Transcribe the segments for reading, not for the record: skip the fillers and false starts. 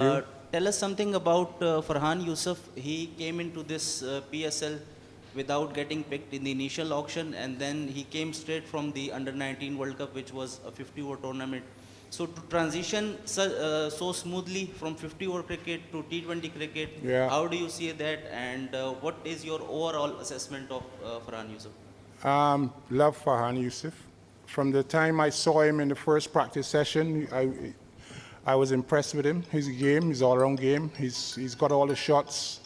Tell us something about Farhan Yusuf. He came into this PSL without getting picked in the initial auction, and then he came straight from the Under-19 World Cup, which was a 50-over tournament. So to transition so smoothly from 50-over cricket to T20 cricket, how do you see that, and what is your overall assessment of Farhan Yusuf? Love Farhan Yusuf. From the time I saw him in the first practice session, I was impressed with him. His game, his all-around game. He's got all the shots.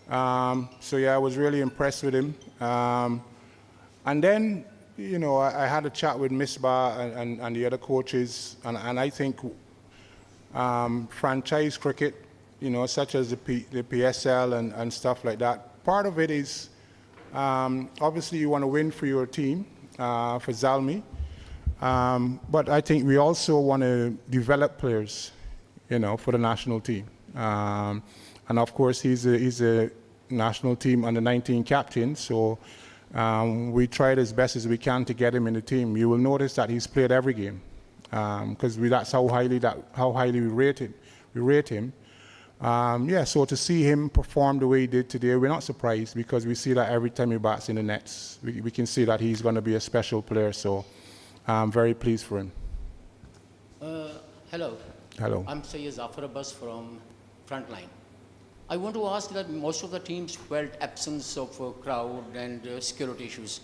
So yeah, I was really impressed with him. And then, you know, I had a chat with Misbah and the other coaches, and I think franchise cricket, you know, such as the PSL and stuff like that, part of it is obviously you want to win for your team, for Zalmi. But I think we also want to develop players, you know, for the national team. And of course, he's a national team under-19 captain, so we tried as best as we can to get him in the team. You will notice that he's played every game, because that's how highly we rate him. Yeah, so to see him perform the way he did today, we're not surprised, because we see that every time he bats in the nets, we can see that he's going to be a special player. So I'm very pleased for him. Hello. Hello. I'm Sayyid Zafar Abbas from Frontline. I want to ask that most of the teams felt absence of crowd and security issues.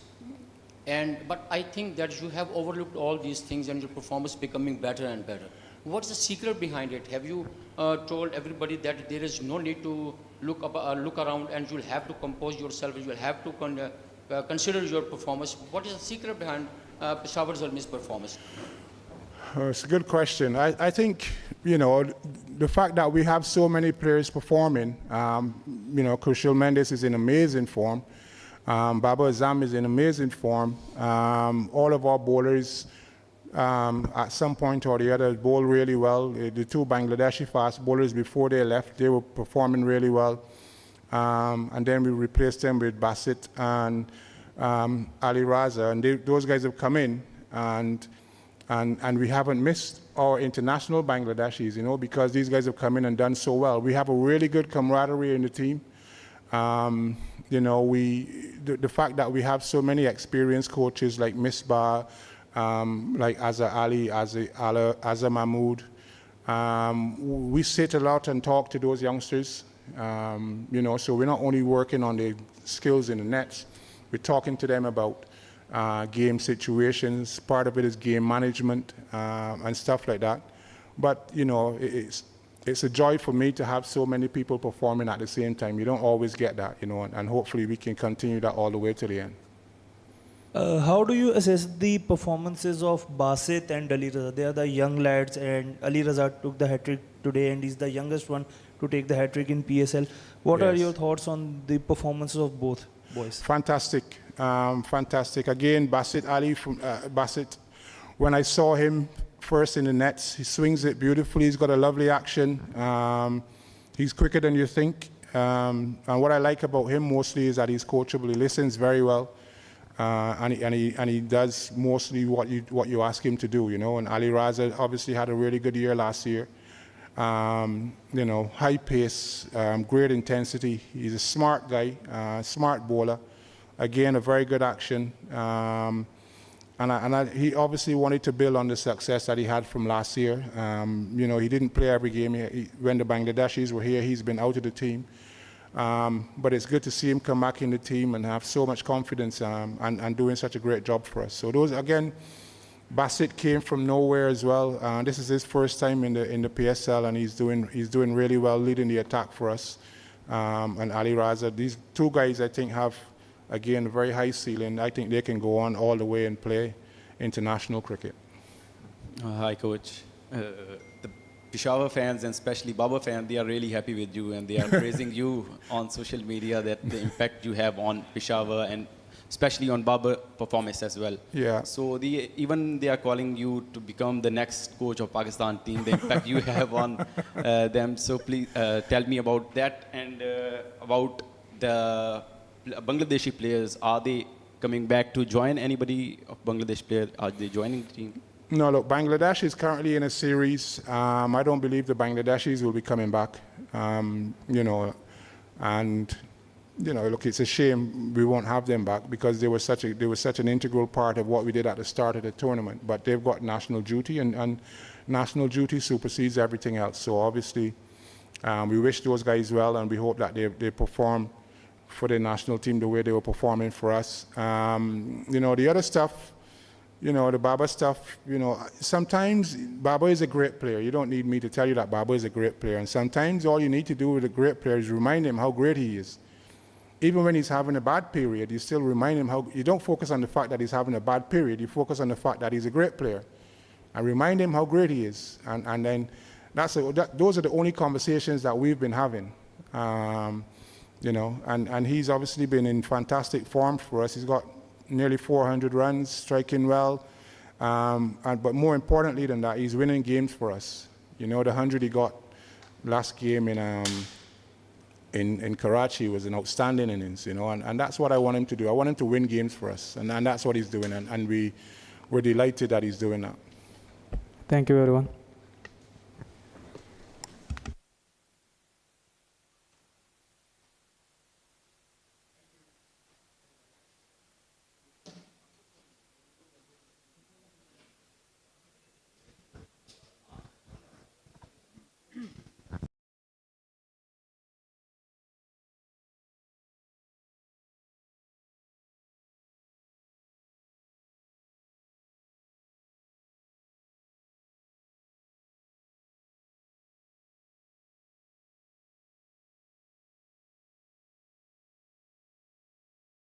But I think that you have overlooked all these things and your performance becoming better and better. What's the secret behind it? Have you told everybody that there is no need to look around, and you'll have to compose yourself, you'll have to consider your performance? What is the secret behind Peshawar Zalmi's performance? It's a good question. I think, you know, the fact that we have so many players performing, you know, Kushal Mendes is in amazing form. Babar Azam is in amazing form. All of our bowlers, at some point or the other, bowl really well. The two Bangladeshi fast bowlers, before they left, they were performing really well. And then we replaced them with Basit and Ali Raza, and those guys have come in, and we haven't missed our international Bangladeshis, you know, because these guys have come in and done so well. We have a really good camaraderie in the team. You know, the fact that we have so many experienced coaches like Misbah, like Azza Ali, Azza Mahmood, we sit a lot and talk to those youngsters. You know, so we're not only working on the skills in the nets, we're talking to them about game situations. Part of it is game management and stuff like that. But, you know, it's a joy for me to have so many people performing at the same time. You don't always get that, you know, and hopefully we can continue that all the way to the end. How do you assess the performances of Basit and Ali Raza? They are the young lads, and Ali Raza took the hat-trick today, and he's the youngest one to take the hat-trick in PSL. What are your thoughts on the performances of both boys? Fantastic. Fantastic. Again, Basit Ali, Basit, when I saw him first in the nets, he swings it beautifully. He's got a lovely action. He's quicker than you think. And what I like about him mostly is that he's coachable. He listens very well. And he does mostly what you ask him to do, you know. And Ali Raza obviously had a really good year last year. You know, high pace, great intensity. He's a smart guy, smart bowler. Again, a very good action. He obviously wanted to build on the success that he had from last year. You know, he didn't play every game. When the Bangladeshis were here, he's been out of the team. But it's good to see him come back in the team and have so much confidence and doing such a great job for us. So those, again, Basit came from nowhere as well. This is his first time in the PSL, and he's doing really well, leading the attack for us. And Ali Raza, these two guys, I think, have, again, a very high ceiling. I think they can go on all the way and play international cricket. Hi, Coach. The Peshawar fans, and especially Babar fans, they are really happy with you, and they are praising you on social media, that the impact you have on Peshawar and especially on Babar performance as well. Yeah. So even they are calling you to become the next coach of Pakistan team, the impact you have on them. So please tell me about that, and about the Bangladeshi players. Are they coming back to join? Anybody of Bangladesh players, are they joining the team? No, look, Bangladesh is currently in a series. I don't believe the Bangladeshis will be coming back. You know, and you know, look, it's a shame we won't have them back because they were such an integral part of what we did at the start of the tournament. But they've got national duty, and national duty supersedes everything else. So obviously, we wish those guys well, and we hope that they perform for the national team the way they were performing for us. You know, the other stuff. You know, the Babar stuff, you know, sometimes Babar is a great player. You don't need me to tell you that Babar is a great player. And sometimes all you need to do with a great player is remind him how great he is. Even when he's having a bad period, you still remind him how, you don't focus on the fact that he's having a bad period, you focus on the fact that he's a great player. And remind him how great he is. And then those are the only conversations that we've been having. You know, and he's obviously been in fantastic form for us. He's got nearly 400 runs, striking well, but more importantly than that, he's winning games for us. You know, the 100 he got last game in Karachi was an outstanding innings, you know, and that's what I want him to do. I want him to win games for us, and that's what he's doing, and we're delighted that he's doing that. Thank you, everyone.